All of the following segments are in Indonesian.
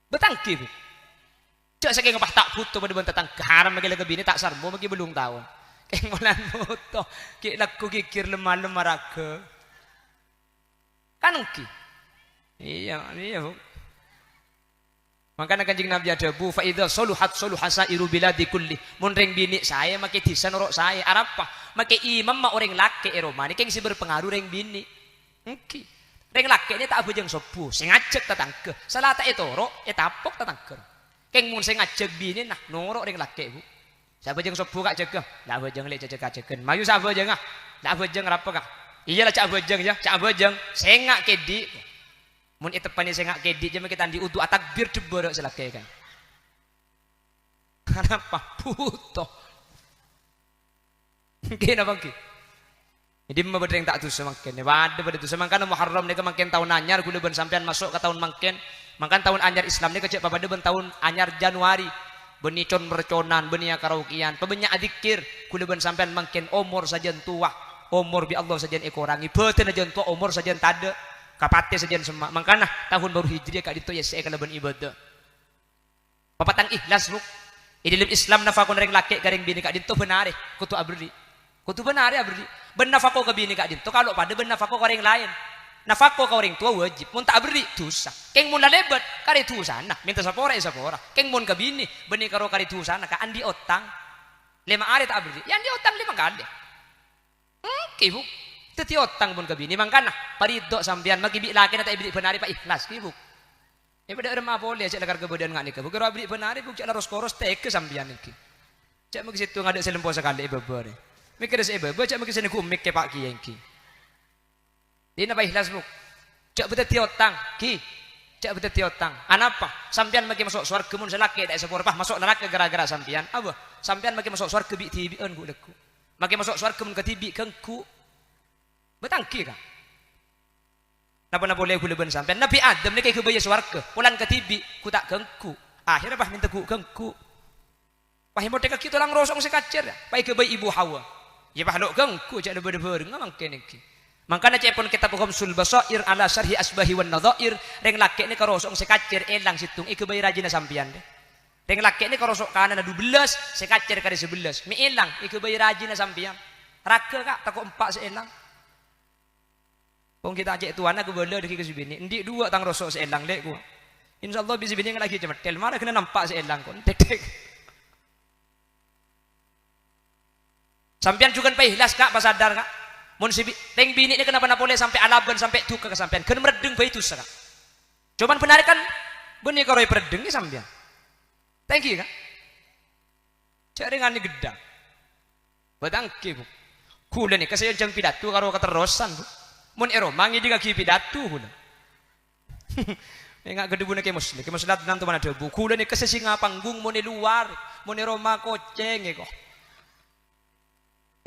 Betangki bu. Cak saking ngepah tak butuh pada bentatang garam bagi lagu bini tak sarbo bagi belum tahun. Kayak ngolan butuh. Kayak laku kikir lemah raga. Kan ki. Iya bu. Makanya kanjeng Nabi ada bu faida soluhat soluhasairu biladi kulli munreng bini saya make disa norok saya arapa make imam ma orang laki eromani keng si berpengaruh reng bini engki reng laki ini tak abujeng sopu sing ngajak tatangke salah tak etoro etapok tatangke keng mun sing ngajak bini nah norok reng laki bu siapa jeng sopu kak jaga tak abujeng lek jaga jagen mayu siapa jeng ah tak abujeng apa kak iyalah cak abujeng ya cak abujeng sengak kedi mun itepane sing ngak kedi jeme kita di utu atakbir deborok selake kan. Kenapa butuh? Nggih napa nggih? Jadi mabedeng tak tuh semakin. Waduh pada tuh semakin Muharram nika makin tahun anyar kula ben sampean masuk ke tahun makin. Makan tahun anyar Islam nika cek pada ben tahun anyar Januari. Beni con merconan, beni karaokean, pebanyak adzikir kula ben sampean makin umur sajen tua. Umur bi Allah sajen ekorangi. Beuteun aja tua umur sajen tade. Kapate sajian semak mangkana tahun baru hijriah kak dito ya saya kalaban ibadah papatang ikhlas bu dalam Islam nafakon reng laki garing bini kak dito benare kutu abri ben nafako ke bini kak dito kalau pada ben nafako ke orang lain nafako ke orang tua wajib mun tak abri dosa keng mun lebat kari dosa nah minta sapora keng mun ke bini beni karo kari dosa nah ka andi otang 5 hari tak abri yang di otang 5 kali bu teti otang pun kabini mangkana paridok sampean magibi laki na ta ibri benari pa ikhlas kibuk e pada remah boleh cek lakar kebedan ngak nika bukira ibri benari buk cek laros koros teke sampean iki cek magi situ ngadak selempo sekali ibebare mikir se ibebe cek magi sene ku mik ke pak kiye iki dina pa ikhlas buk cek beteti otang ki cek beteti otang anapa sampean magi masuk surga mun selaki dak sepur pah masuk neraka gara-gara sampean apa sampean magi masuk surga bi tibian ku deku magi masuk surga mun ketibi kengku betangki kan napa boleh kula ben sampean Nabi Adam ni kay kebaya swarga ulan katibi ku tak gengku akhirnya bah minta ku gengku pah modek kita lang rosong sekacer pah kebaya ibu Hawa ya bah lo gengku cak deber-deber ngamang kene iki mangkana cek pun kitab Ghamsul Basair ala syarhi asbahi wan nadhair reng laki ni karosong sekacer elang situng ikebaya rajina sampean deh reng laki ni karosok kanan 12 sekacer kali 11 mi elang ikebaya rajina sampean raga kak takut 4 seelang kong kita ajak tuan aku boleh deki ke sibini ndik 2 tang rosok seelang dek ku insyaallah bisa bini lagi cemetel mana kena nampak seelang kon dek sampean juga pa ikhlas kak pas sadar kak mun si teng bini ni kenapa boleh sampai alaban sampai tuka ke sampean kena meredeng bae itu kak cuman benar kan benih koroi peredeng ni sampean thank you kak jaringan ni gedang batangke bu kula ni kasih jang pidato karo keterusan bu mun ero mangi di kaki pidato hula enggak gede bune ke muslat nan to mana debu kula ni kesesinga panggung mun luar mun ero ma koceng kok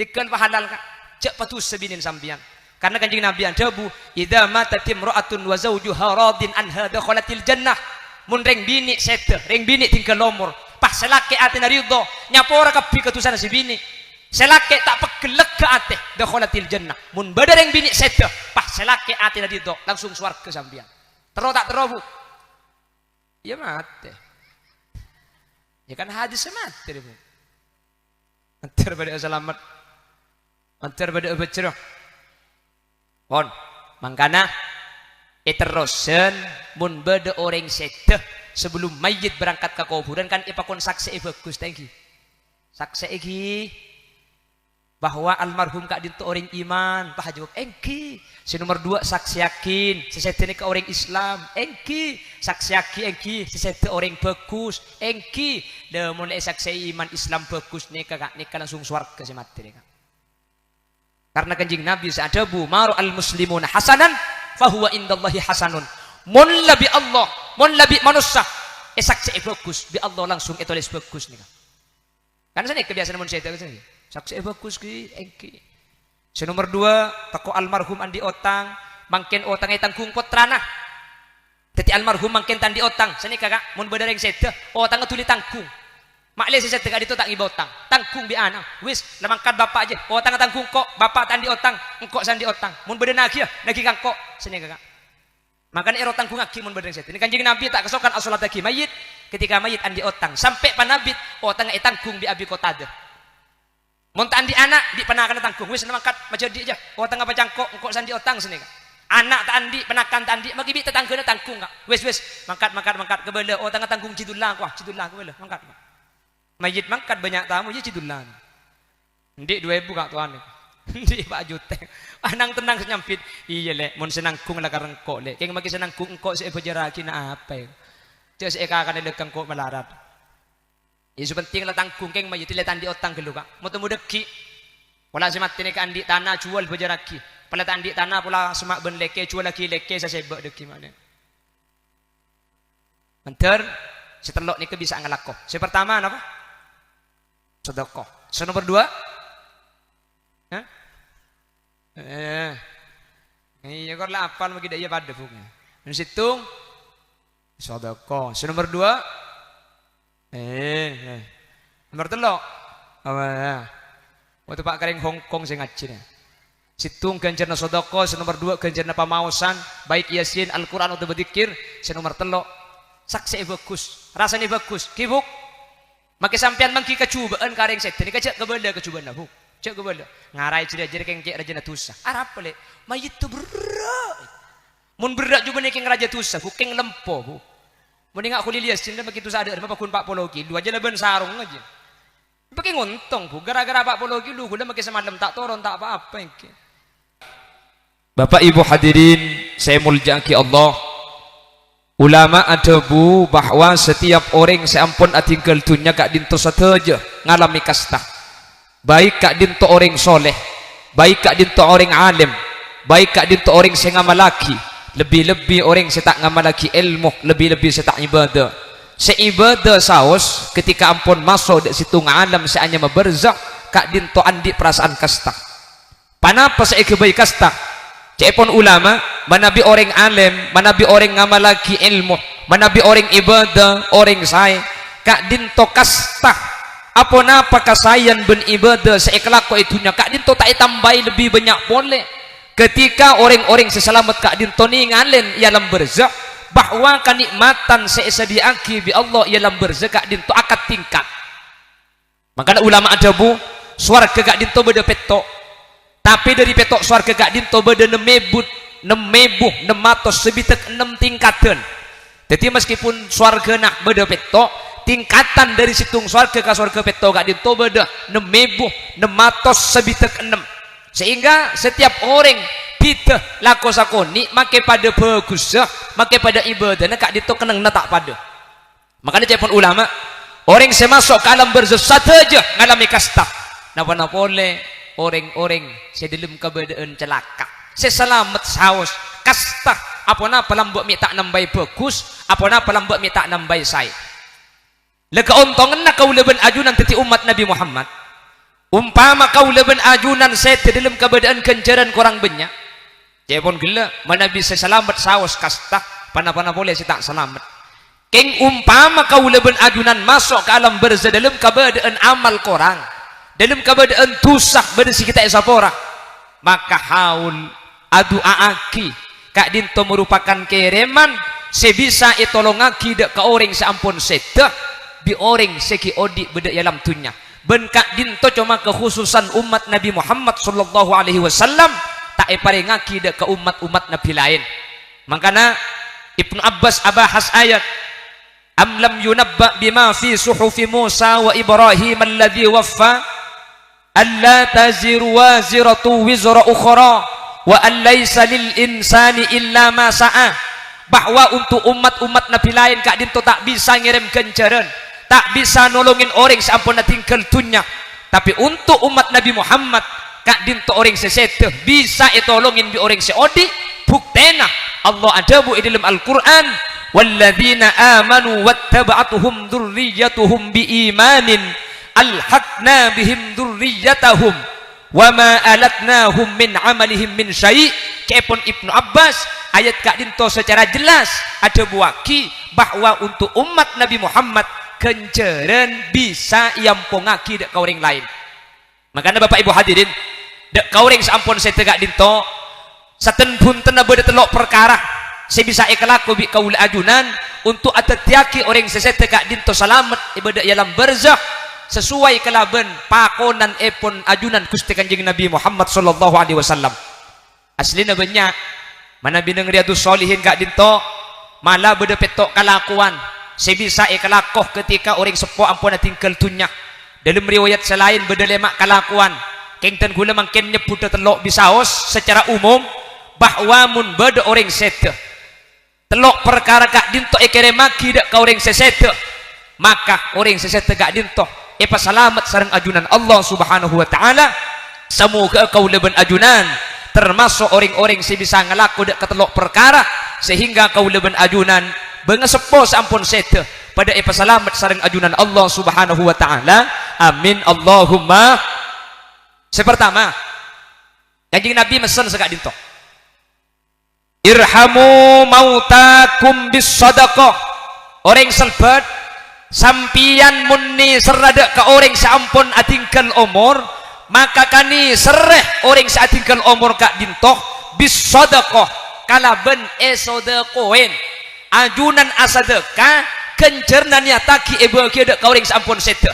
ikan pahalal kak cek patus sebinin sambian karena kanjeng Nabi ada bu idza matat imra'atun wa zawjuha radin anha dakhalatil jannah mun reng bini sete reng bini tinggal lomor pas selake atina ridho nyapora kapi ketusan si bini selake tak pegelek ke ate dakhalatil jannah mun badareng bini sete pas selake ate ridho langsung swarga sampean tero tak tero bu ya mate ya kan hadis mate bu antar pada selamat antar pada becerah pon mangkana iterosen mun bade orang sete sebelum mayit berangkat ke kuburan kan ipakon saksi bagus thank you saksi iki bahwa almarhum kak dinto orang iman bah jawab engki si nomor 2 saksi yakin sesete ke orang Islam engki saksi yakin engki sesete orang bagus engki de mulai saksi iman Islam bagus nika langsung swarga si mati nika karena kanjeng Nabi sa'adabu maru al muslimuna hasanan fahuwa indallahi hasanun mun labi Allah mun labi manusia saksi bagus bi Allah langsung etoles bagus nika kan sana kebiasaan mun saya tahu saksi bagus ki engki si nomor 2 toko almarhum andi otang mangken otang tanggung putrana teti almarhum mangken tandi otang sini kakak mun badareng sete otang tuli tanggung makle si sete kak dito tak ibotang tanggung bi anang wis lamangkat bapak aja otang tanggung kok bapak tandi otang engkok sandi otang mun badar nagi nagi kangkok sini kakak Makanya ero tanggung aki mun badeng setan. Kanjeng Nabi tak kesokan as-salat aki mayit ketika mayit andi otang sampai panabit otang tanggung bi abi Qatadah. Mun andi anak di penakan tanggung wis mangkat majadi aja. Otang apa cangkok engko sandi otang sini. Anak tak andi penakan tak andi maki bi tetanggana tanggung kak. Wis mangkat kebele otang tanggung cidullah kebele mangkat. Mayit mangkat banyak tamu je cidullah. Ndik 2000 kak tuan. Ndik Pak Juteng. Anang tenang senyampit. Iya lek mun senangkung lah karengkok lek. Keng maki senangkung engkok se bejeraki na apa. Cek se akan lekang kok melarat. Isu penting lah tanggung keng mayit le tandi otang gelu kak. Mau temu deki. Wala si mati ne ka andi tanah jual bejeraki. Pala tandi tanah pula semak ben leke jual lagi leke sa sebek deki mana. Menter setelok ni ke bisa ngelako. Se pertama apa? Sedekah. Se nomor 2 iya kor lah apal magi dia pada punya. Dan situng sedekah. Nomor 2 nomor 3 apa waktu Pak Karing Hongkong saya ngaji situng ganjarna sedekah. Nomor 2 ganjarna pamausan baik Yasin Al-Qur'an atau berzikir. Nomor 3 saksi bagus rasanya bagus kibuk maki sampean mangki kecubaan Karing setan kecek kebenda kecubaan bu cek kebenda ngarai ciri-ciri keng cek raja tusa arap le mayit tu berat mun berat juga nih keng raja tusa keng lempo bu mun ngak kuliah cinta begitu sadar apa kun 40 kilo aja leben sarung aja pakai ngontong bu gara-gara 40 kilo gula makai semalam tak turun tak apa-apa ini. Bapak Ibu hadirin saya muljaki Allah. Ulama ada bu bahwa setiap orang seampun atinggal dunia kak dinto sateja ngalami kasta. Baik kak dinto orang soleh, baik kak dinto orang alim, baik kak dinto orang yang ngamalaki, lebih-lebih orang yang tak ngamalaki ilmu, lebih-lebih yang tak ibadah. Seibadah saus ketika ampun masuk di situ ngalam seanya maberzak kak dinto andi perasaan kasta. Panapa saya kebaik kasta? Cepon ulama, manabi orang alim, manabi orang ngamalaki ilmu, manabi orang ibadah, orang say, kak dinto kasta. Apa napa kasayan ben ibadah seikelak ko itunya kak dinto tak tambahi lebih banyak boleh. Ketika orang-orang seselamat kak dinto ni ngalen ialam berzak bahwa kenikmatan seisadiaki bi Allah ialam berzak kak dinto akad tingkat. Makanya ulama ada bu suara kak dinto beda petok. Tapi dari petok swarga gak dinto beda 6 sebitek 6 tingkatan. Jadi meskipun swarga nak beda petok, tingkatan dari situng swarga ke swarga petok gak dinto beda 6 sebitek 6. Sehingga setiap orang kita lako sakoni make pada bagus, make pada ibadah nak dinto kenang tak pada. Makanya cepon ulama, orang semasuk ke alam berzat saja ngalami kasta. Napa boleh orang-orang saya dalam keadaan celaka saya selamat saus kasta apa lambak mi tak nambai bagus apa lambak mi tak nambai saya lega ontongan na kau leben ajunan teti umat Nabi Muhammad umpama kau leben ajunan saya dalam keadaan kencaran korang banyak saya pun gila mana bisa selamat saus kasta pana-pana boleh saya tak selamat keng umpama kau leben ajunan masuk ke alam berzah dalam keadaan amal korang dalam keadaan tusah bersih kita esapora maka haul adu aaki kak dinto merupakan kereman sebisa itolongaki dek ke orang seampun sedah bi orang seki odi beda dalam tunya ben kak dinto cuma kekhususan umat Nabi Muhammad sallallahu alaihi wasallam tak eparengaki dek ke umat-umat Nabi lain makanya Ibnu Abbas abahas ayat am lam yunabba bima fi suhufi Musa wa Ibrahim alladhi waffa alla taziru waziratu wizra ukhra wa an laysa lil insani illa ma sa'a bahwa untuk umat-umat Nabi lain kak dinto tak bisa ngirim kencaran tak bisa nolongin orang seampun tinggal dunya tapi untuk umat Nabi Muhammad kak dinto orang seseteh bisa itolongin bi orang seodi buktena Allah ada bu dalam Al-Quran walladzina amanu wattaba'atuhum dzurriyyatuhum biimanin alhaqna bihim dzurriyyatahum wama alatnahum min amalihim min syai' kepon Ibnu Abbas ayat kak dinto secara jelas ada buaki bahwa untuk umat Nabi Muhammad kencaran bisa yampongaki dek kauring lain makanya Bapak Ibu hadirin dek kauring sampun saya tegak dinto saten punten beda telok perkara sebisa ikhlaku bi kaul ajunan untuk atatiaki orang sesete kak dinto salamet ibadah dalam barzakh sesuai kelaben pakonan epon ajunan Gusti Kanjeng Nabi Muhammad sallallahu alaihi wasallam. Aslina banyak mana bineng Riyadus Shalihin kak dinto malah beda petok kalakuan sebisa ikhlakoh ketika orang sepo ampun tinggal tunyak dalam riwayat selain beda lemak kalakuan kengten gula mangken nyebut telok bisaos secara umum bahwa mun beda orang sete telok perkara kak dinto ekere maki dak ka orang sesete maka orang sesete kak dinto epa salamet sareng ajunan Allah subhanahu wa ta'ala. Semoga kau leben ajunan termasuk orang-orang si bisa ngelaku dak ketelok perkara sehingga kau leben ajunan bengesepo sampun sete pada epa salamet sareng ajunan Allah subhanahu wa ta'ala. Amin Allahumma. Sepertama Kanjeng Nabi mesen sekak dinto irhamu mautakum bis sadaqah. Orang selbat sampian munni serada ka orang sampun atingkan umur maka kani sereh orang satingkan umur kak dintoh bis sadaqah kalaben esodekoen ajunan asadeka kencerna niataki ebeuki ka orang sampun sete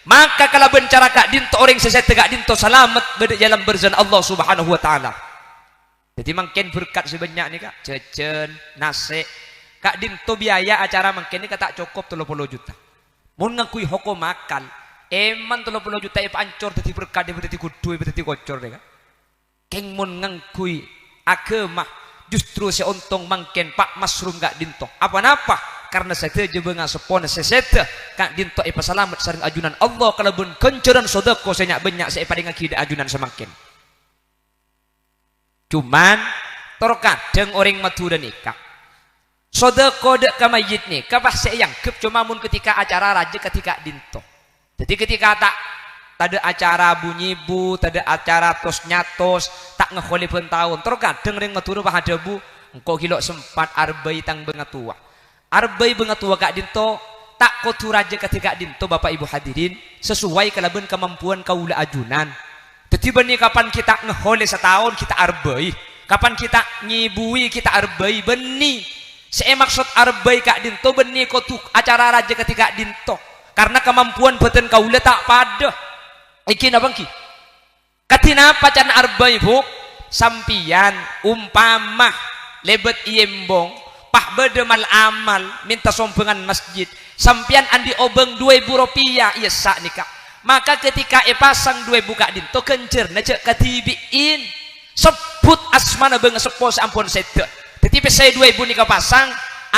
maka kalaben cara kak dintoh orang sesete kak dintoh salamet beda jalan berzan Allah subhanahu wa ta'ala. Jadi mungkin berkat sebanyak nih kak cecen nase kak dinto biaya acara mungkin ini kata cukup 30 juta mun ngakui hukum makal eman 30 juta ya pancor tadi berkat dia berarti kudu berarti kocor deh kak keng mun ngakui agama justru seuntung mungkin pak masrum kak dinto apa-apa karena saya jebenga sepon sesete kak dinto ipa salamet saring ajunan Allah kalau bun kenceran sodako senyak banyak saya pada ngakida ajunan semakin. Cuman terkadang orang Madura nikah sodako dek ke mayit nikah pasti yang kep cuma mun ketika acara raja ketika dinto. Jadi ketika tak ada acara bunyi bu, tak ada acara tos nyatos, tak ngeholi pun tahun. Terkadang orang Madura bah ada bu, engkau kilo sempat arbai tang bengatua. Arbai bengatua kak dinto tak kotu raja ketika dinto bapak ibu hadirin sesuai kelaben kemampuan kaula ajunan. Tiba nih kapan kita ngehole setahun kita arbai, kapan kita ngibui kita arbai beni. Saya maksud arbai kak dinto beni kotu acara raja ketika dinto karena kemampuan beten kaula tak pada. Iki nabang ki. Katina pacan arbai bu sampian umpama lebet iembong pah bedemal amal minta sompengan masjid sampian andi obeng 2.000 rupiah iya sak nih kak. Maka ketika pasang 2 buka dinto kencer cek katibiin sebut asmana beng sepo sampun sete tetapi saya 2 nikah pasang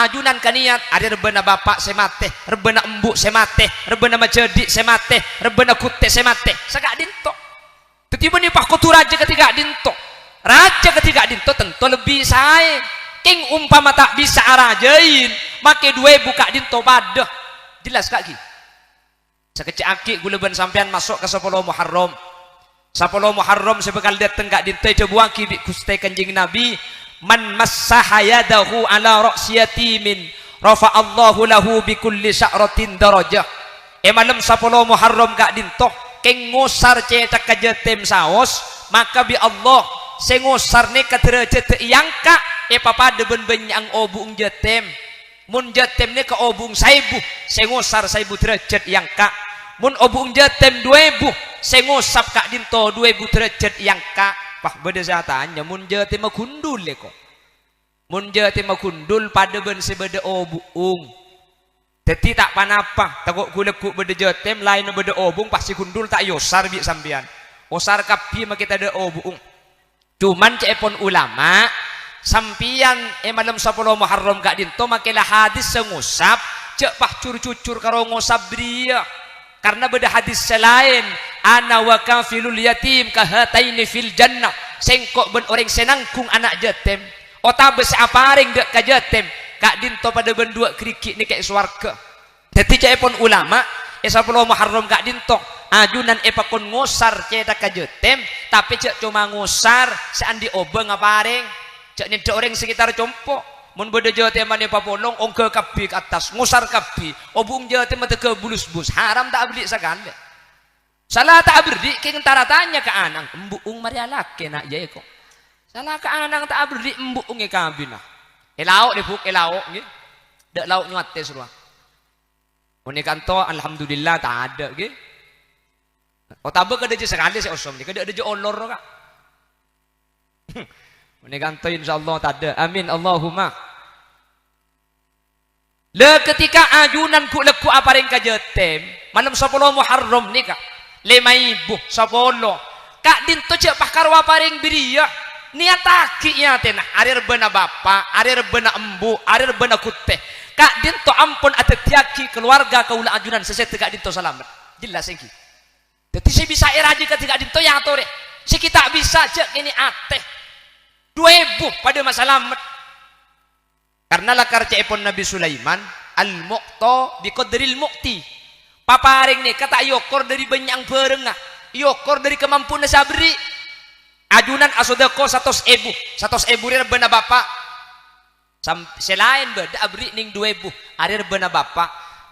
ajunan kaniat ada rebena bapak semate rebena embuk semate rebena macedik semate rebena kute semate sagak dinto tetapi nih pak kotu raja ketika dinto tentu lebih saya king umpama tak bisa arajain make 2 buka dinto pada jelas kaki sekecil aki guleban sampean masuk ke 10 Muharram 10 Muharram sebekal dateng kak dinto buaki bi Gusti Kanjeng Nabi man massaha yadahu ala ra'si yatimin rafa'allahu lahu bi kulli sya'ratin darajah. Malam 10 Muharram kak dinto keng ngusar cetak ka jetem saos maka bi Allah sing ngusar ne ka derajat yang kak papada ben benyang obung jetem mun jetem ne ka obung 1000 sing ngusar 1000 derajat yang kak mun obung jetem 2000 sing ngusap kak dinto 2000 derajat yang kak pah beda zatanya mun jetem magundul kok mun jetem magundul pada ben sebeda obung jadi tak panapa takut kulekuk beda jetem lain beda obung pasti gundul tak yosar bi sampean osar kapi mah kita ada obung cuman cepon ulama sampian malam 10 Muharram kak dinto makelah hadis sengusap cek pah cucur karo ngusap bria karena beda hadis selain ana wa kafilul yatim kahataini fil jannah sengkok ben orang senangkung anak jetem otabes aparing dek ka jetem kak dinto pada ben 2 krikik ni kayak swarga jadi cepon ulama 10 Muharram kak dinto ajunan pakon ngusar cetak ka jetem tapi cek cuma ngusar seandi obeng aparing cek nyedek orang sekitar compo mun beda Jawa Timur papolong ongke kapi ke atas ngusar kapi obung Jawa Timur teke bulus-bus haram tak abdi sekali salah tak abdi keng taratanya ke anang embuung maria laki nak jaya kok salah ke anang tak abdi embuung ke kabina Lauk deh buk, lauk gitu. Dek lauk nyuate seruah. Ini kanto alhamdulillah tak ada gitu. Oh tabe kada je sekali saya osom ni, kada ada je olor kak. Ini kanto insyaallah tak ada. Amin Allahumma. Le ketika ajunan ku leku apareng kajetem, malam 10 Muharram ni kak. 5.000 10. Kak dinto cek pakarwa apareng biriya. Niat aki ya tenah. Arir bena bapa, arir bena embu, arir bena kutte. Kak dinto ampun atetiaki keluarga kaula ajunan seset kak dinto selamat. Jelas engki. Jadi saya bisa iraji ketika dinto yang atore. Si kita bisa cek ini ateh 2.000 pada masa lamat. Karena lakar cepon Nabi Sulaiman al-muqta biqadril muqti. Paparing ni kata yokor dari banyak berengah, yokor dari kemampuan sabri. Ajunan asodako 100.000 rir bena bapak. Selain beda abri ning 2.000 arir bena bapak.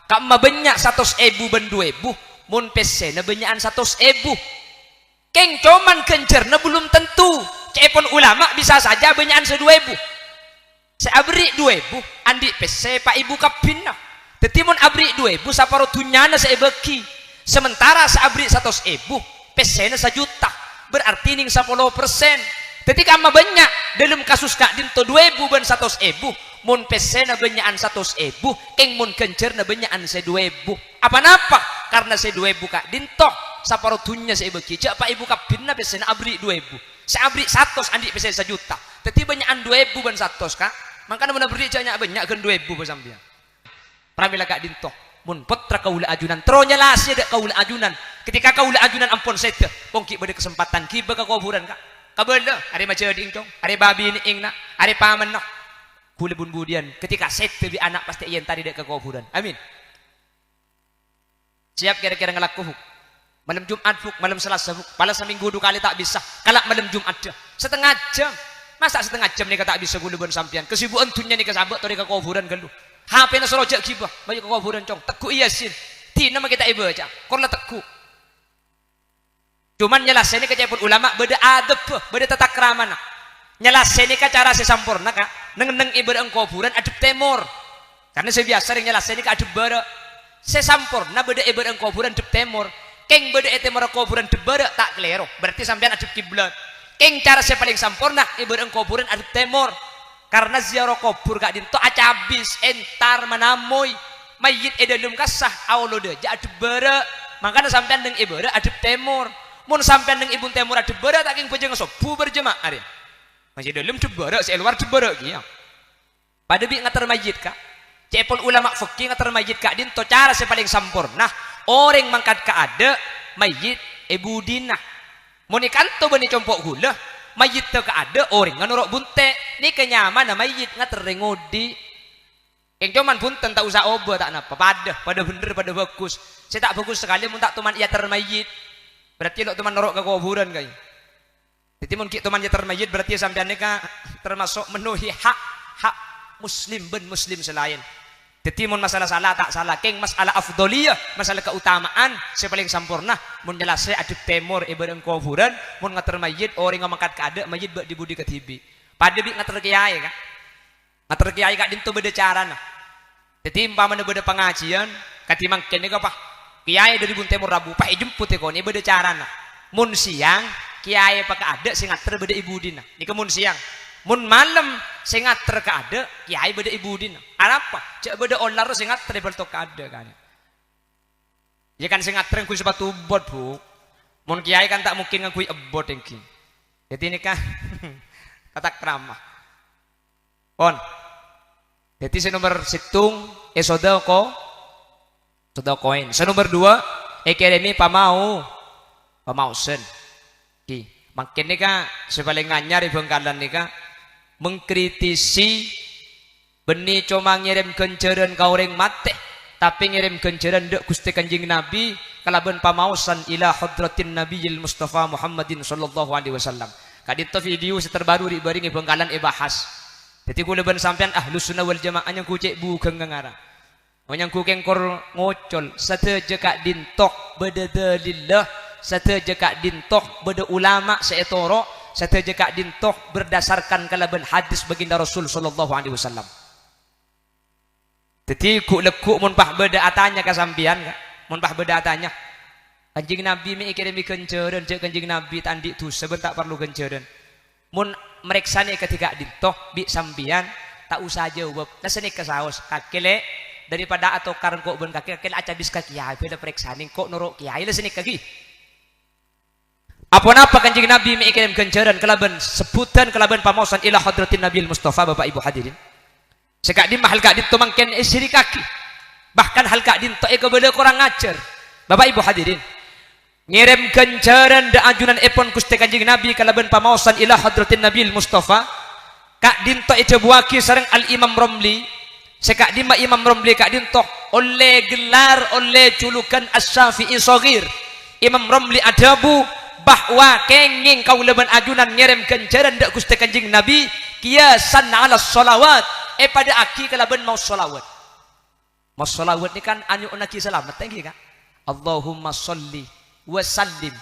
Kak ma banyak 100.000 ben 2.000 mun pese na banyakan 100.000. Keng cuman kencerna belum tentu. Cepon ulama bisa saja banyakan 2.000. Seabri 2.000 andi pese pak ibu kapinna. Tetimun abri 2.000 saparotunyana seebeki. Sementara seabri 100.000 pese na 1 juta. Berarti ning 10%. Ketika ama banyak dalam kasus kak dinto 2.000 ben 100.000 mun pese na banyakan 100.000 keng mun kencer na banyakan 2.000. Apa napa? Karena 2.000 kak dinto saparotunya seebeki. Cak pak ibu kapinna pese na abri 2.000. Seabri 100 andi pese 1 juta. Teti banyakan 2.000 ben 100 kak. Makanya mana beri banyak kan 2.000 besambian. Pramila kak dinto. Mun putra kaula ajunan tronya lasya dek kaula ajunan ketika kaula ajunan ampun sete pongki bade kesempatan kiba ka kuburan kak kabel are macam ding tong are babi ni ing na are paman nak kula bun budian ketika sete bi anak pasti yen tadi dek ka kuburan amin siap kira-kira ngelaku malam Jumat fuk malam Selasa fuk pala seminggu 2 kali tak bisa kalak malam Jumat dah setengah jam masa setengah jam ni tak bisa kula bun sampian kesibukan tunya ni kasabak tori ka kuburan galuh HP na serojak kibah banyak kuburan cong teku iasin tina mah kita ibu aja korla teku cuman nyelaseni kecepun ulama beda adab beda tata krama nak nyelaseni ka cara sesampurna kak neng ibu ang kuburan adab temur karena saya biasa ring nyelaseni ka adab bara sesampurna beda ibu ang kuburan adab temur keng beda temur kuburan adab bara tak klero berarti sampean adab kiblat keng cara saya paling sampurna ibu ang kuburan adab temur karena ziarah kubur kak dinto acabis entar manamoy mayit edalum kasah awlo de adep bara makanya sampean deng ibara adep temur mun sampean deng ibun temur adep bara tak king pejeng sobu berjemaah ari masih dalem debara se luar debara kieu pada bi ngater mayit kak cepon ulama fikih ngater mayit kak dinto cara se paling sampurna orang mangkat ka ada mayit ibu dina mun ikanto bani compok gula mayit tu ada orang nganurok bunte ni kenyaman na mayit ngaterengodi yang cuman punten tak usah obat tak napa pada bener pada bagus saya tak bagus sekali mun tak tuman ia termayit berarti lo tuman norok ke kuburan kay jadi mun ki tuman ia termayit berarti sampean ka termasuk menuhi hak muslim ben muslim selain jadi mun masalah salah tak salah keng masalah afdoliyah masalah keutamaan saya paling sampurna mun jelas saya adep temur ibadah kuburan mun ngater mayit orang ngangkat ka ada mayit di budi ketibi pada bi ngater kiai kan ngater kiai kak dinto beda carana jadi umpamana beda pengajian katimang kene ka pa kiai dari bun temur rabu pa jemput e kone beda carana mun siang kiai pa ka ada sing ngater beda ibudina ni mun siang mun malam sing ngater ka ada kiai beda ibudina apa cek beda olar sing ngater bel tok ada kan ya kan sing ngater ku sepatu bot bu mun kiai kan tak mungkin ngakui ebot engki jadi ini kan kata krama on jadi si nomor situng sodako koin si nomor 2 akademi pamausen ki makin nih kak sepaling nganyar di Bengkalan nih kak mengkritisi benih cuma ngirim kenceran kau orang mate tapi ngirim kenceran dek Gusti Kanjeng Nabi kalaban pamausan ila hadratin Nabiyil Mustafa Muhammadin sallallahu alaihi wasallam kadito video terbaru di baring Bengkalan bahas jadi kula ban sampean Ahlus Sunnah wal Jamaah yang kucek bukan ngara yang ku kengkor ngocol sateja kak dintok beda dalillah sateja kak dintok beda ulama seetoro sateja kak dintoh berdasarkan kalaban hadis baginda Rasul sallallahu alaihi wasallam. Teti ku lekuk mun pah beda atanya kasampian kak. Mun pah beda atanya. Kanjing Nabi mi ikirimi kenceureun cek kanjing Nabi tandi tu sebentak perlu kenceureun. Mun mereksane ketika dintoh bi sampian tak usah jawab. Naseni ke saos kakele daripada atau karang kok ben kakele aca bis ka kiai beda pereksane kok nuruk kiai leseni kaki. Apa kanjing Nabi mi ikirim kenceureun kalaban sebutan kalaban pamosan ila hadratin Nabil Mustafa Bapak Ibu hadirin. Sekak di mahal kak dinto mangken isri kaki. Bahkan hal kak dinto eko beda kurang ngajar. Bapak Ibu hadirin. Ngirim kenceureun da ajunan epon Gusti kanjing Nabi kalaban pamosan ila hadratin Nabil Mustafa. Kak dinto itu buaki sareng Al Imam Romli. Sekak di Imam Romli kak dinto oleh gelar oleh julukan Asy-Syafi'i Shaghir. Imam Romli adabu bahwa kenging kaulaban ajunan ngirim kenceureun da Gusti kanjing Nabi kiasan ala sholawat pada aki kalaban mau sholawat. Mau sholawat ni kan anu naki selamat tengki kan. Allahumma sholli wa sallim.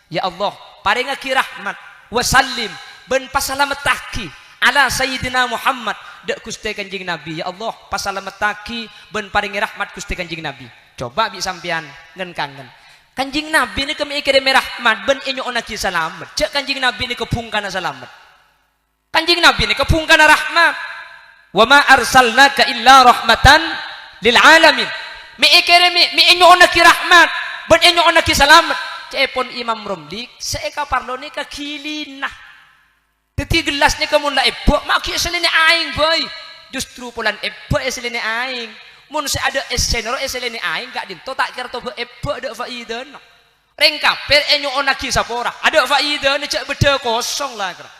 Ya Allah, paringaki rahmat wa sallim ben pasalametaki ala sayyidina Muhammad dak Gusti kanjing Nabi. Ya Allah, pasalametaki ben paringi rahmat Gusti kanjing Nabi. Coba bi sampean ngen kangen. Kanjing Nabi ni kami ikirim rahmat ben inyo onaki selamat. Cek kanjing Nabi ni kepungkana selamat. Kanjing Nabi ni kepungkana rahmat. Wa ma arsalnaka illa rahmatan lil alamin. Mi ikirim mi inyo onaki rahmat ben inyo onaki selamat. Cepon Imam Romli seeka parlo ni ka kilinah. Teti gelas ni kamun la ebo maki eselene aing boy. Justru pulan ebo eselene aing. Mun se ada esenero eselene aing gak dinto tak kira to ebo ada faidan. Reng kaper enyo onaki sapora. Ada faidan cek beda kosong lah kira.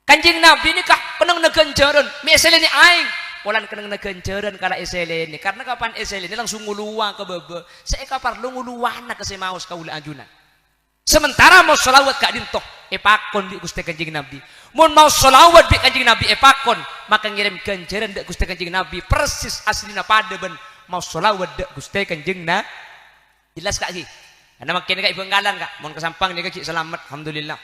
Kanjing Nabi ni kah peneng negencereun mi eselene aing. Pulan keneng negencereun kala eselene karena kapan eselene langsung nguluwa ke bebe. Seeka parlo nguluwana ke semaos kaula ajunan. Sementara mau selawat kak dinto epakon di Gusti kanjing Nabi. Mun mau selawat di kanjing Nabi epakon maka ngirim kenceureun di Gusti kanjing Nabi persis aslina pada ben mau selawat di Gusti kanjing Nabi. Jelas kak ki. Karena makin kak ibu ngalan kak. Mun kesampang ni kak selamat alhamdulillah.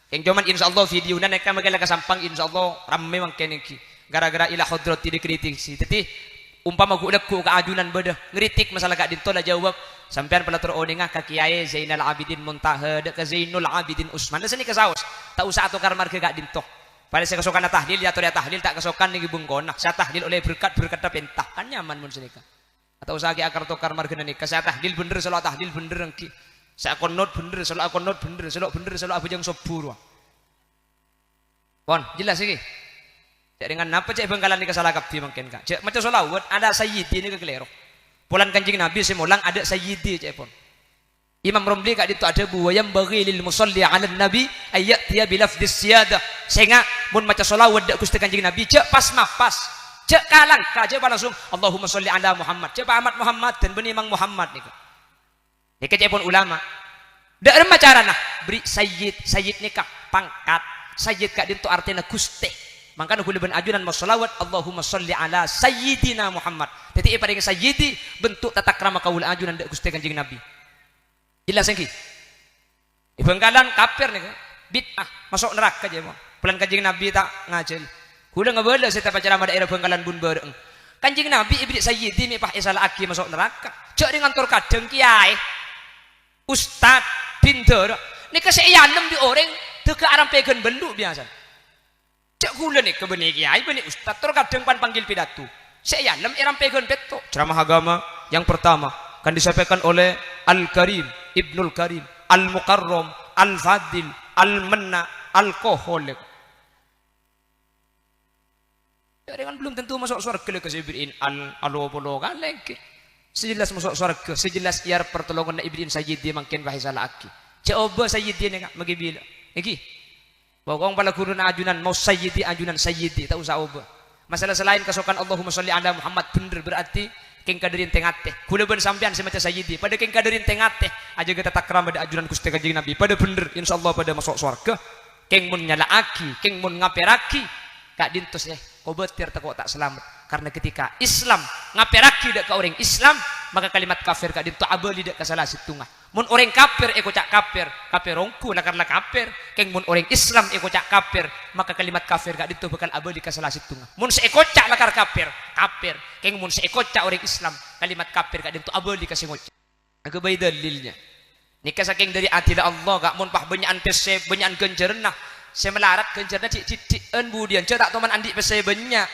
Yang cuman insyaallah video na neka magala kesampang insyaallah rame makin ki. Gara-gara ila hadrati dikritiksi. Teti umpama gulak ku kaajunan beda ngeritik masalah kak dinto lah jawab sampean pelatur onengah ka Kiai Zainal Abidin Muntaha dek ka Zainul Abidin Usman seni ka saos tak usah atur kamar ke kak dinto pada saya kesokan tahlil ya ya tahlil tak kesokan ni bungkona saya tahlil oleh berkat pentah kan nyaman mun senika atau usah ki akar tokar marga nikah saya tahlil bener selalu tahlil bener ki saya konot bener selalu konot bener selalu abu jang sobur pon jelas iki. Cek dengan apa cek bengkalan ni kesalah kapti mungkin kak. Cek macam solawat ada sayyidi ni kekelero. Pulan kanjing Nabi semulang ada sayyidi cek pun. Imam Romli kak itu ada buayam bagi lil musalli ala Nabi ayat dia bilafdis siyadah. Sehingga mun macam solawat dak Gusti kanjing Nabi cek pas mapas. Cek kalang kak cek langsung Allahumma sholli ala Muhammad. Cek Ahmad Muhammad dan bani Imam Muhammad ni kak. Ni cek pun ulama. Dak remah cara nah beri sayyid ni kak pangkat. Sayyid kak itu artinya Gusti. Makanya aku lebih ajunan mau salawat Allahumma sholli ala sayyidina Muhammad. Jadi ibaratnya sayyidi bentuk tata krama kaul ajunan dak Gusti kanjeng Nabi. Jelas engki. Ibengkalan kafir nih bid'ah masuk neraka aja mau. Pulan kanjeng Nabi tak ngajel. Kula ngebela saya tak ceramah daerah Bengkalan bun bareng. Kanjeng Nabi ibrik sayyidi mi pah isal aki masuk neraka. Cek dengan tur kadeng kiai. Ustad pinter. Ni keseyanem di orang teu ke aram pegen belu biasa. Cek gula nih ke benih kiai benih ustad terkadang pan panggil pidato saya lem iram pegon beto ceramah agama yang pertama akan disampaikan oleh Al-Karim Ibnul Karim Al-Mukarram Al-Fadil Al-Menna Al-Kohol dengan belum tentu masuk surga ke Ibrin Al-Alobolo kan lagi sejelas masuk surga sejelas iar pertolongan Ibrin Sayyidi makin bahisala aki coba Sayyidi nih kak magibila iki bokong pala guru na ajunan mau sayyidi ajunan sayyidi tak usah ubah masalah selain kesokan Allahumma sholli ala Muhammad bener berarti keng kaderin tengate kula ben sampean semacam sayyidi pada keng kaderin tengate aja kita takram pada ajunan Gusti kanjeng Nabi pada bener insyaallah pada masuk surga keng mun nyalaaki keng mun ngaperaki kak dintus kau betir tak selamat karena ketika Islam ngaperaki dak ka orang Islam maka kalimat kafir kak dinto abali dak kasalah situngah. Mun orang kafir eko cak kafir, kafirongku lah karena kafir. Keng mun orang Islam eko cak kafir, maka kalimat kafir kak dinto bakal abali kasalah situngah. Mun seeko cak lakar kafir, kafir. Keng mun seeko cak orang Islam, kalimat kafir kak dinto abali kasingocak. Aku bayi dalilnya. Nikah saking dari atilah Allah kak mun pah benyakan pese benyakan genjerna. Saya melarat genjerna cik budian cerak teman andi pese benyak.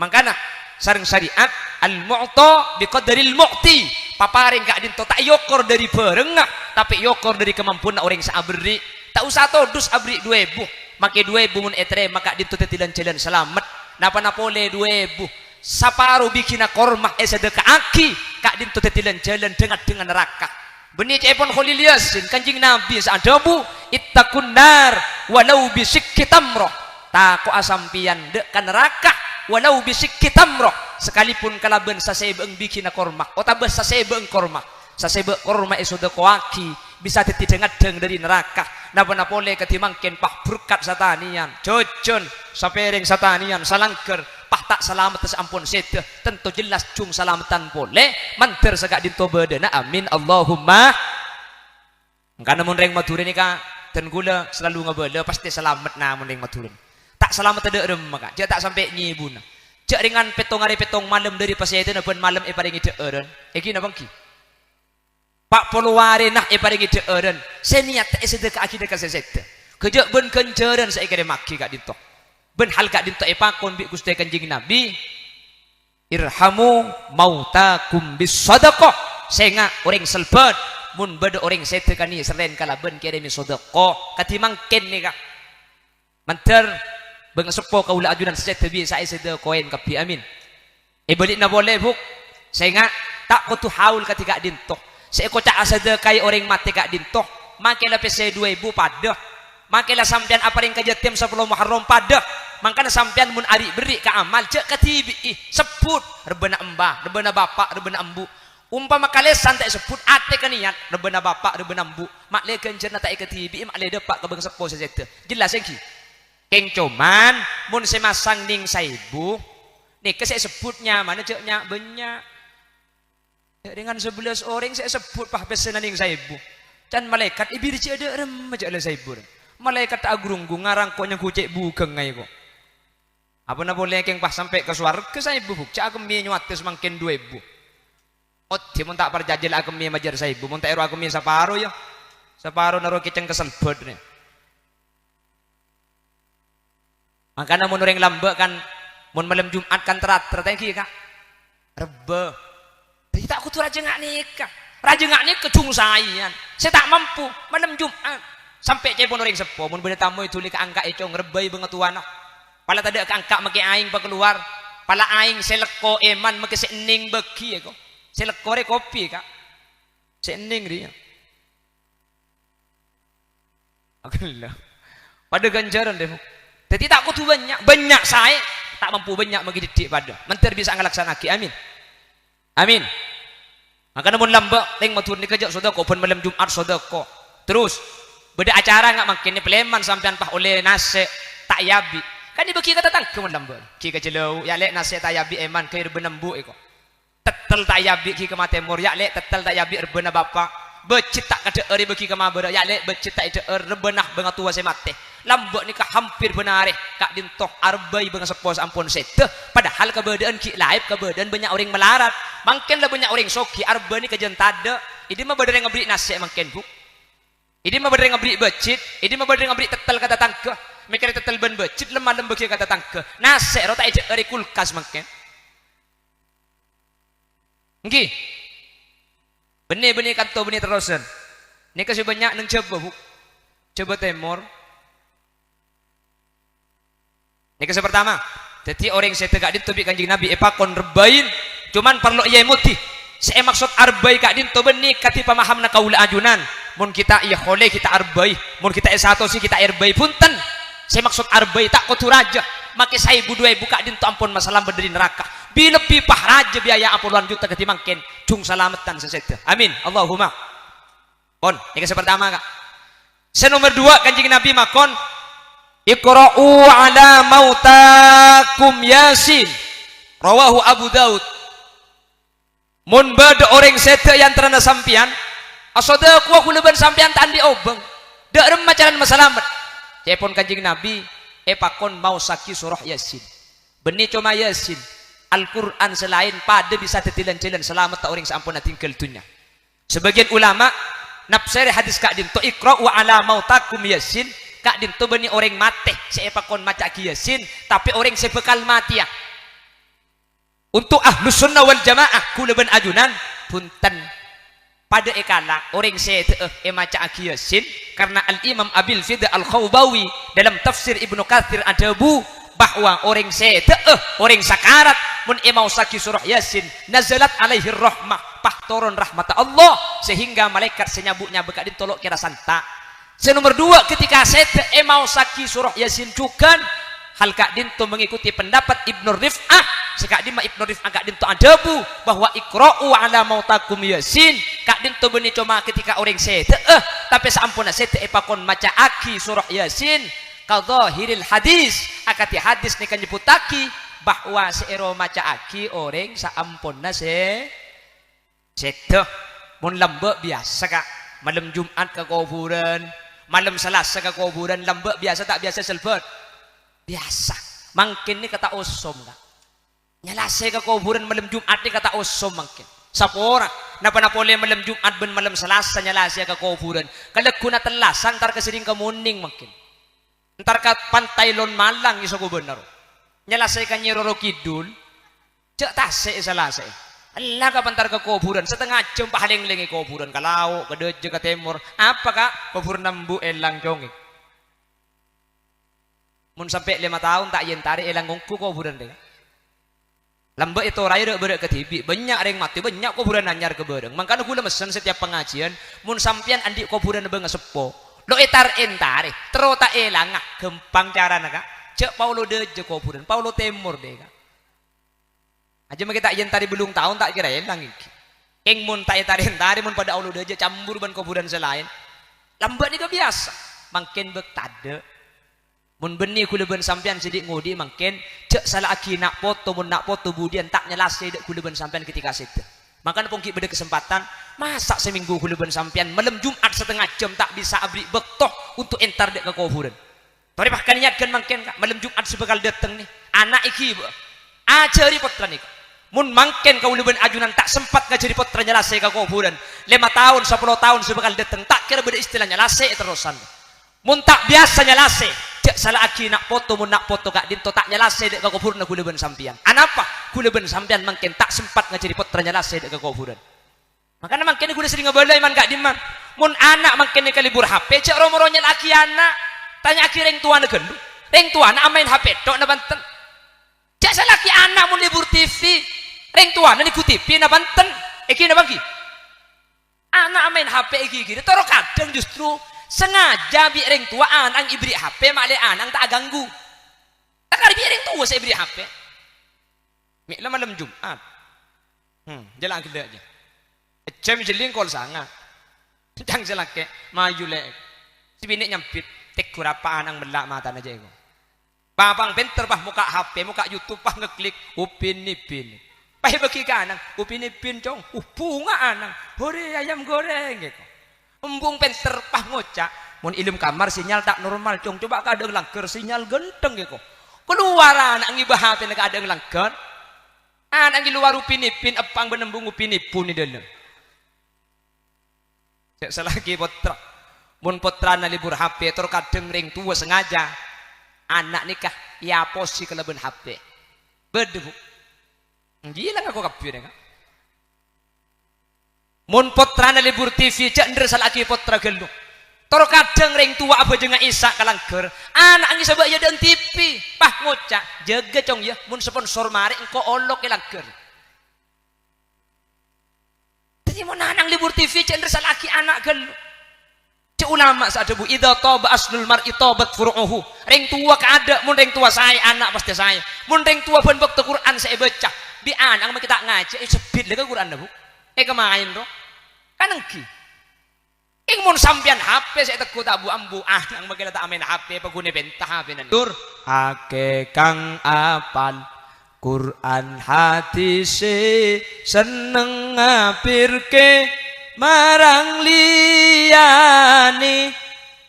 Makana sareng syariat al-mu'ta biqadaril mu'ti. Paparing kak dinto tak yokor dari berengah tapi yokor dari kemampuan orang saabri. Tak usah todus abri 2000. Make 2000 mun etre maka dinto tetilan jalan selamat. Napa napole 2000. Saparu bikina kormah sedekah aki kak dinto tetilan jalan dengan neraka. Benih cepon Khalil Yasin kanjing Nabi sadabu ittaqun nar walau bisikki tamroh. Tako asampian dek kan neraka walau bisikki tamroh sekalipun kalaban sasebeung bikina kormah otabah sasebeung kormah sasebe kormah sedekah aki bisa tetidengadeng dari neraka. Napa pole ketimangken pah berkat satanian jojon sapereng satanian salangker pah tak selamat ampun sete tentu jelas cung salamatan boleh manter segak dinto bedena amin Allahumma. Karena mun reng maturin ni ka ten gula selalu ngabela pasti selamat na mun reng maturin tak selamat ada rem maka dia tak sampai nyibuna cek ringan petong hari petong malam dari pasete na pun malam paringi deureun iki na bangki pak poluare nah paringi deureun seniat tak sedekah akidah ka sesete kejak ben kenjeureun saiki maki kak dinto ben hal kak dinto pakon bi Gusti Kanjeng Nabi irhamu mautakum bis sadaqah senga orang selbat mun beda orang sedekah ni selain kalaben kere mi sedekah katimangken ni kak manter bang sepo kaula ajunan sedekah biasa sedekah koin kapi amin balik na boleh buk senga tak kutu haul ketika dinto seeko cak sedekah orang mati kak dinto makelah pese 2000 pada makelah sampean apa ring kajetem 10 Muharram pada makanya sampean mun ari beri ka amal cek katibi sebut rebena embah rebena bapak rebena embu umpama kalian santai sebut ate ka niat rebena bapak rebena embu mak le kencerna tak katibi mak le depak ka bang sepo sesete jelas engki keng cuman mun semasang ning saibu nih ke saya sebutnya mana ceknya banyak dengan 11 orang saya sebut pah pesenan ning saibu dan malaikat ibir cek ada rem cek le saibu malaikat agrunggung ngarang kok nyengkucek bugeng ngai kok apa na boleh keng pas sampai ke swarga saya bubuk cak kemi nyuates mangken 2000 dia mun tak perjajal aku mi majar saibu mun tak ero aku mi saparo ya saparo naro kiceng keselbet nih makanya mun orang lambek kan mun malam Jumat kan terat tengki kak rebe tapi tak kutu raja ngak nikah kecung sayan saya tak mampu malam Jumat sampai cepon orang sepo mun benda tamu itu lika angka econg rebai banget tuana pala tadi ke angka make aing pa keluar pala aing seleko eman make sening beki ya kok seleko re kopi kak sening dia akhirnya pada ganjaran deh jadi tak kutu banyak saya tak mampu banyak bagi didik pada mentir bisa ngelaksanaki amin amin maka namun lambak teng matur ni kejak sodako pun malam Jumat sodako terus beda acara nggak makin ni peleman sampean pah oleh nase tak yabi kan di beki kata tangke mun lambak ki kejelau ya lek nase tak yabi eman ke benembu eko tetel tak yabi ki ke matemur ya lek tetel tak yabi rebena bapak becit tak kada eri beki ke mabara ya lek becit tak ide rebenah bengat tua se mate lambak ni ka hampir benar kak dintok arbai bang sepos ampun sete padahal keberadaan ki laib keberadaan banyak orang melarat mungkin lah banyak orang soki arba ni kejen tada ini mah badar yang ngabri nasi mungkin bu ini mah badar yang ngabri becit ini mah badar yang ngabri tetel kata tangke mikir tetel ben becit lemah lembek kata tangke nasi rota ije eri kulkas mungkin nggih benih-benih kanto benih terusan ini kasih banyak neng coba bu coba temor ini kisah pertama jadi orang saya tegak dinto bi Kanjeng Nabi epakon rebain cuman perlu iya muti saya maksud arbai kak dinto benih kati pamaham na kaula ajunan mun kita iya khole kita arbai mun kita S1 sih kita arbai punten saya maksud arbai tak kotu raja maki saya budue buka dinto ampun masalah berdiri neraka bi lebih pah raja biaya ampun juta ketimangken cung salamatan sesete amin Allahumma pon ini kisah pertama kak saya nomor 2 Kanjeng Nabi makon Iqra'u ala mautakum Yasin rawahu Abu Daud mun bade orang sete yang terana sampian asoda ku leban sampian tandi obeng dek remacaran masalamat cepon kanjing nabi pakon mau saki surah yasin benih cuma yasin Al-Quran selain pada bisa tetilan-tilan selamat tak orang seampun tinggal dunia. Sebagian ulama nafsir hadis kak din to iqra wa ala mautakum yasin kak din to benih orang mati pakon maca yasin tapi orang sebekal mati ya. Untuk ahlus sunnah wal jamaah kuleban ajunan punten pada ekala orang sete maca yasin karena al-imam Abil Fida al-Khawbawi dalam tafsir Ibnu Katsir adabu bahwa orang sete orang sakarat mun mau saki surah yasin nazalat alaihi rahmah pahtoron rahmat Allah sehingga malaikat senyabuknya bekak ditolok kira santa. Senomor dua ketika sete mau saki surah yasin cukan hal kak dinto mengikuti pendapat Ibnu Rif'ah sekak dima Ibnu Rif'ah kak dinto adabu bahwa ikra'u ala mautakum yasin kak dinto benih cuma ketika orang sete tapi seampuna sete pakon maca aki surah yasin kadhahiril hadis akati hadis ni kan nyebutaki bahwa seero maca aki orang seampuna sete mun lembek biasa kak malam Jumat ke kuburan malam Selasa ke kuburan lembek biasa tak biasa selbat biasa mungkin ni kata osom kak nyalase ke kuburan malam Jumat ni kata osom mungkin sapora napa napole malam Jumat ben malam Selasa nyalase ke kuburan kalau guna telasan ntar kesering ke muning mungkin ntar ke pantai Lon Malang iso gubernur nyalase ke Nyiroro Kidul cek tase selase Allah ka pantar ke kuburan setengah jam pahaling-lingi kuburan ke lauk ke deje ke timur apa kak kuburan nambu elang jongik mun sampai 5 tahun tak yen tarik elang ngungku kuburan deh lembek itu raya berek ke TV banyak ring mati banyak kuburan anyar ke bereng makanya gula mesen setiap pengajian mun sampian andi kuburan benga sepo lo etar entare terota elang gempang cara kak cek Paulo deje kuburan Paulo timur deh kak aja mah kita yen tadi belum tahun tak kira elang iki king mun tak tari entare mun pada Paulo deje campur ban kuburan selain lambat ni biasa makin bek tade mun benih kuleban sampean sidik ngudi makin cek salah aki nak foto mun nak foto budian tak nyelase dek kuleban sampean ketika situ makanya pungki beda kesempatan masak seminggu kuleban sampean malam Jumat setengah jam tak bisa abri bektoh untuk entar dek ke kuburan tapi bahkan niatkan makin kak malam Jumat sebekal dateng nih anak iki ajari potra nih mun makin kuleban ajunan tak sempat ngajari potra nyelase ke kuburan 5 tahun 10 tahun sebekal dateng tak kira beda istilah nyelase terusan mun tak biasa nyelase cek salah aki nak foto mun nak foto kak dinto tak nyelase dek ke kuburan kuleban sampian anapa kuleban sampian makin tak sempat ngajari potra nyelase dek ke kuburan makanya makin kuda sering ngebalai man kak diman mun anak makin kalibur HP cek romoronya aki anak tanya aki reng tua negelu reng tua anak main HP tok na banten cek salah aki anak mun libur TV reng tua na niku TV na banten iki na bangki anak main HP iki gini toro kadang justru sengaja biar orang tua anang ibri HP makle anang tak ganggu tak kali biar orang tua saya ibri HP miklah malam Jumat jalan kita aja jam jeling kol sangat jangan selake maju lek si bini nyampit tek kurapa anang belak mata aja ego babang benter bah muka HP muka YouTube bah ngeklik upin nipin pah bagi ke anang upin nipin cong bunga anang hore ayam goreng gitu embung penter pah ngocak mun ilum kamar sinyal tak normal cong coba kadang langker sinyal genteng gitu keluar anak ngibah hati nak kadang langker anak luar upin ipin apang benembung upin ipun ni dalam cek selagi potra mun potra na libur HP ter kadang ring tua sengaja anak nikah ya posi kelebihan HP bedebu gila aku kapir kan mun potra na libur TV cek nder salaki potra gelu toro kadang ring tua apa jenga isak kalangker anak ngi sabak ya dan TV pah ngocak jaga cong ya mun sponsor mari engko olok kalangker jadi mun anang libur TV cek nder salaki anak gelu cek ulama sadebu idza taba aslul mar'i tabat furu'uhu ring tua kada mun ring tua saya anak pasti saya mun ring tua ban bakti Quran saya baca bi anang kita ngaji sebit le Quran bu kemain tuh kan engki mun sampian HP saya tekut abu ambu nang magila tak main HP pagune bentah HP nan tur ake kang apal Quran hadis seneng ngapirke marang liyane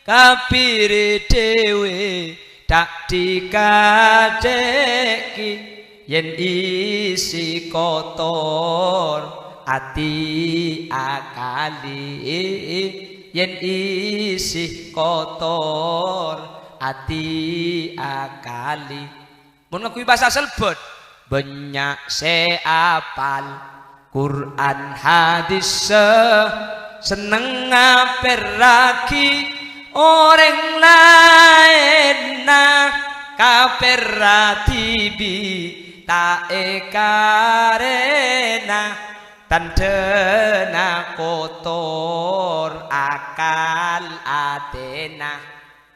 kapire dhewe tak dikadeki yen isi kotor ati akali yen isi kotor ati akali mun ngakui bahasa selbet banyak seapal Quran hadis seneng ngaperaki orang lain nah kaperatibi tak ekarena tandena kotor akal atena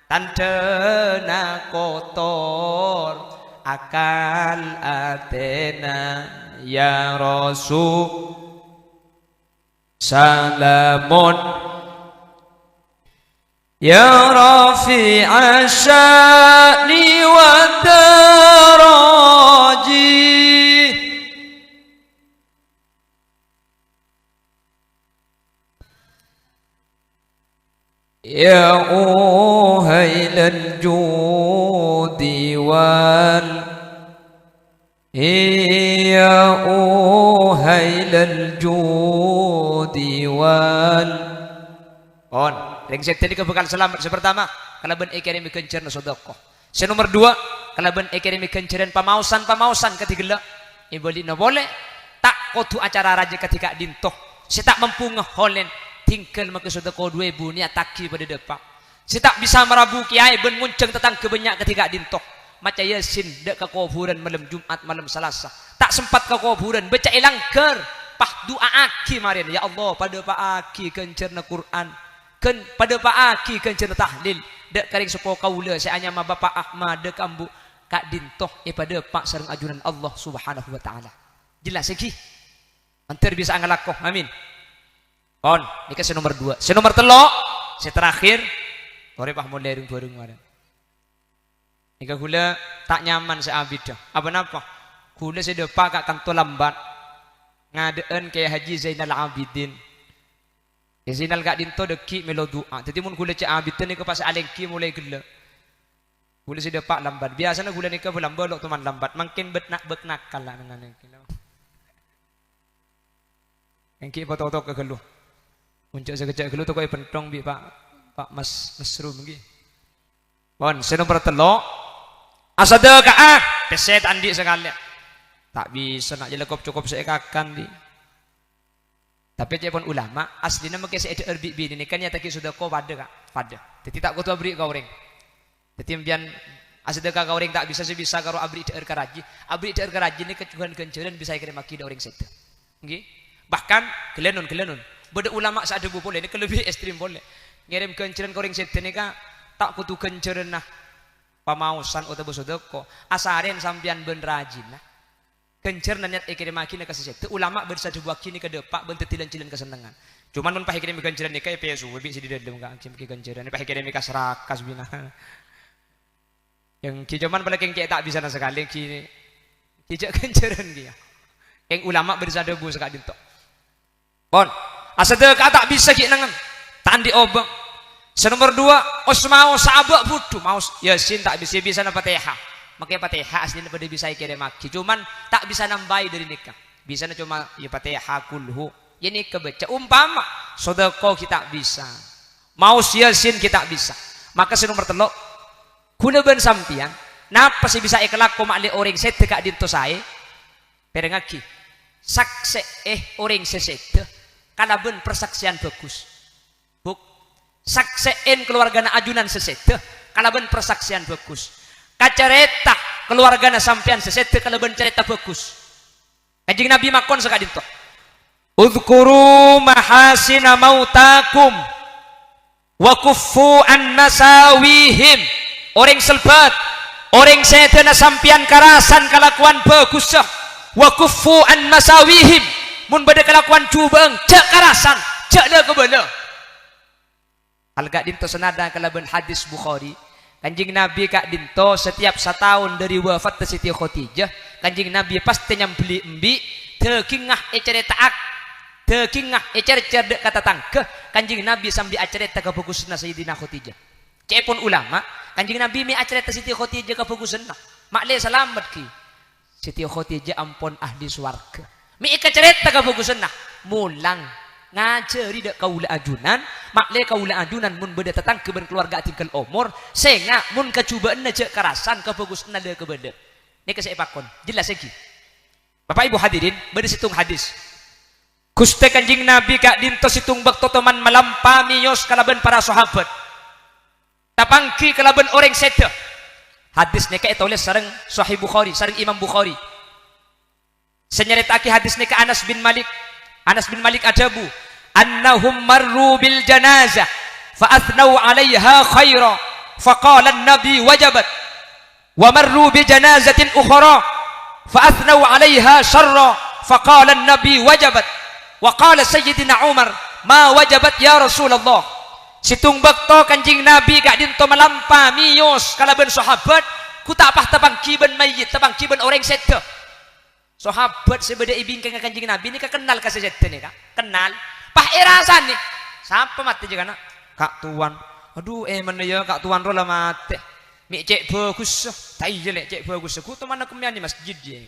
tandena kotor akal atena ya Rasul salamun ya rafi'a sya'ni wa daraji ya uhailal judi wal ya uhailal judi wal on ring seteni kebekal selamat sepertama kalaban ikirim kencerna sedekah senomor 2 kalaban ikirim kenceran pamausan ketiga ibolina boleh tak kotu acara raja ketika dintoh si tak mampu ngeholen tinggal maka sedekah 2000 niat taki pada depan si tak bisa merabu kiai ben munceng tentang kebanyak ketika dintoh maca yasin dek ke kuburan malam Jumat malam Selasa tak sempat ke kuburan baca ilangker pah doa aki marin ya Allah pada pak aki kencerna Quran ken pada pak aki kencerna tahlil dek karing sepo kaula saya hanya ma bapak Ahmad dek ambu kak dintoh pada pak sareng ajunan Allah Subhanahu wa taala jelas iki antar bisa ngalakoh amin on ini ke nomor 2 nomor 3 terakhir ore pah mulai bareng bareng nika gula tak nyaman seabidah apa napa gula sedepa kak kanto lambat ngadeen kayak Haji Zainal Abidin ya Zainal kak dinto deki melo doa jadi mun gula cek abidin nika pas alengki mulai gula gula sedepa lambat biasanya gula nika lambat lok teman lambat makin bet nakal lah dengan engki foto-foto ke geluh muncul sekejap geluh tu kau pentong bi pak Mas Mesrum nggih bon nomor 3 asadaqah peset andi sekali tak bisa nak jelekop cukup seekakan di tapi cepon ulama aslinya mungkin saya ada erbi ini kan ya taki sudah kau pada jadi tak kau tu abri kau ring jadi ambian asadaqah kau ring tak bisa sebisa karo abri der karaji ini kecuhan kenceran bisa kirim maki orang sete nggih bahkan gelenun beda ulama saat debu boleh ini lebih ekstrim boleh ngirim kenceran kau ring sete ni kak tak kutu kenceran nah pamausan atau sedekah asaren sampean ben rajin nah kencer nanyat ikirim makina ka sesete ulama bersa debuak kini ke depak ben tetilan-tilan kesenengan cuman mun pahikirim kenceran ni kay pesu bi si didedem ka kim kenceran ni pahikirim ka serakas bina yang ki cuman balik yang tak bisa na sekali ki kijak kenceran dia yang ulama bersa debu sekali dintok pon asadekah tak bisa ki nangan tandi obeng nomor 2 osmau saabak budu mau yasin tak bisa na Fatihah makanya Fatihah aslinya pada bisa kirim maki cuman tak bisa nambahi dari nikah bisa na cuma ya Fatihah kulhu ya nikah baca umpama sedekah kita bisa mau yasin kita bisa maka nomor 3 guna ben sampian napa sih bisa ikelak ko makli orang sete kak dinto sae perengaki sakse orang sesete kana ben persaksian bagus saksein keluargana ajunan sesete kalaban persaksian bagus kacareta keluargana sampean sesete kalaban cerita bagus kanjing Nabi makon sakadinto udhkuru mahasina mautakum wa kuffu an masawihim orang selbat orang sete na sampean karasan kalakuan bagus wa kuffu an masawihim mun bade kalakuan cubeng cek karasan cek le kebana Al-Kak dinto senada kalaban hadis Bukhari kanjing Nabi Kak dinto setiap setahun dari wafat Siti Khadijah Kanjeng Nabi pasti nyambeli embi tegingah eceritaak tegingah ecer-cer kata tangke Kanjeng Nabi sambil acerita ka bagusna Sayyidina Khadijah. Cepon ulama Kanjeng Nabi mi acerita Siti Khadijah ka bagusna. Makle selamat ki. Siti Khadijah ampun ahli swarga. Mi cerita ka bagusna mulang ngajari dak kaula ajunan makle kaula ajunan mun beda tetang ke keluarga tinggal umur sehingga mun kecubaan aja kerasan ka bagusna de ke beda. Ini saya pakon jelas lagi Bapak Ibu hadirin beda situng hadis Gusti Kanjeng Nabi kak dinto situng bakto teman melampami yos kalaban para sahabat tapangki kalaban orang seda hadis nika tulis sareng Sahih Bukhari sareng Imam Bukhari senyaritaki hadis nika Anas bin Malik ajabu annahum marru bil janazah fa athnau 'alaiha khaira faqala an-nabi wajabat wa marru bi janazatin ukhra fa athnau 'alaiha syarra faqala an-nabi wajabat wa qala sayyidina Umar ma wajabat ya Rasulullah situng bakto Kanjeng Nabi kak dinto melampa miyos kalaban sahabat ku tak pah tabang kiben mayit tabang kiben orang seda sahabat sebeda ibingkang Kanjeng Nabi ni kenal ka seda ni kak kenal pah irasan ni sampai mati juga nak kak tuan aduh mana ya kak tuan rola mati mi cek bagus tak jelek cek bagus ku tu mana kemian di masjid dia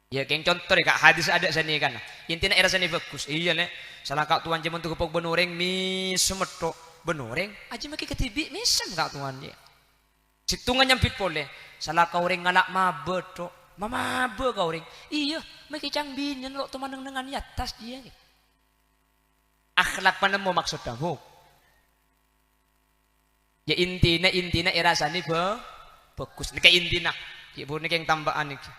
ya keng contoh ni kak hadis ada sini kan intinya irasan ni bagus iya nek salah kak tuan jaman tu kepok benoreng mi semetok benoreng aja maki ketibi misem kak tuan dia situngan nyampit boleh salah kau orang ngalak mabetok mama be kau orang iya maki cang binyan lo tu manang dengan atas dia akhlak mana mau maksud kamu ya intina irasani bagus nika intina ibu nika yang tambahan niki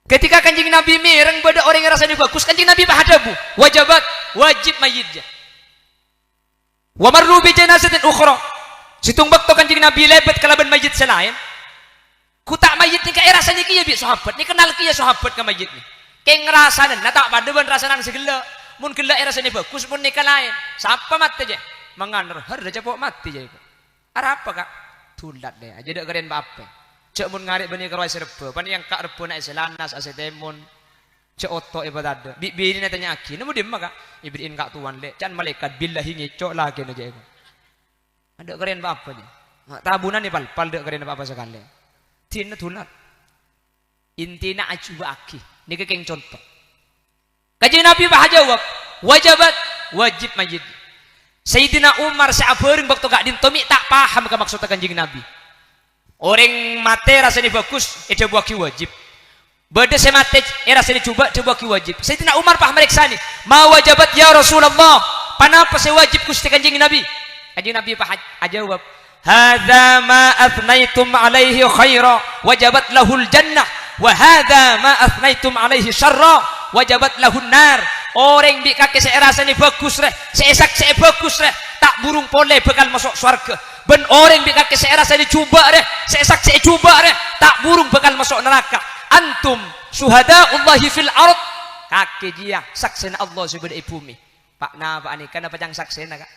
ketika Kanjeng Nabi mireng beda orang irasani bagus Kanjeng Nabi bahadabu wajib mayitnya wa marru bi janazatin ukhra situng bakto Kanjeng Nabi lebet kalaban mayit selain ku tak mayit nika irasani kieu bi sahabat ni kenal kieu sahabat ka mayit ni keng ngerasanan na tak padeban rasanan segala mun gela irasani bagus pun nika lain sapa mati je manganer har da cepok mati je arah apa kak tulat deh aja dak keren apa cek mun ngarik bani keroi serba pani yang kak rebo nak selanas asetemon cek oto ibadah bini tanya aki nemu dia maka ibrin kak tuan le can malaikat billahi ngecok lagi aja itu ada keren apa nih tabunan nih pal dak keren apa sekali tina tulat intina acuba aki ini kekeng contoh Kanjeng Nabi bah jawab wajib mayit Sayyidina Umar sabareng waktu gak dintomi tak paham ke maksud Kanjeng Nabi. Orang mate rasanya bagus, coba ki wajib. Beda saya mate rasanya coba ki wajib. Sayyidina Umar paham mereka ni. Ma wajabat ya Rasulullah. Panapa saya wajib Gusti Kanjeng Nabi? Kanjeng Nabi paham jawab. Hadza ma athnaitum alaihi khaira wajabat lahul jannah wa hadza ma athnaitum alaihi syarra wajabat lahun nar. Orang bi kaki saya rasanya bagus reh, seesak saya bagus reh, tak burung pole bakal masuk surga. Ben orang bi kaki saya rasanya cuba reh, seesak saya cuba reh, tak burung bakal masuk neraka. Antum syuhadaullahi fil ard. Kaki dia saksena Allah subhanahu bumi. Pak na pak ani kana pajang saksena kak.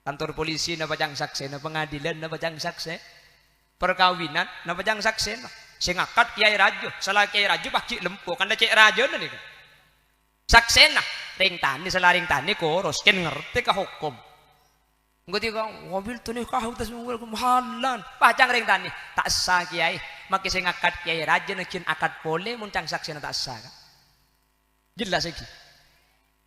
Kantor polisi na pajang saksena, pengadilan na pajang saksena, perkawinan na pajang saksena. Sing akad kiai rajo, salah kiai rajo pakcik lempo, kanda cek rajo na nih. Saksena ring tani selaring tani koros ken ngerti ka hukum ngerti ka mobil tu ni kah utas mungil kemahalan pacang ring tani tak sah kiai maki sing akad kiai raja nekin akad pole muncang saksena tak sah jelas lagi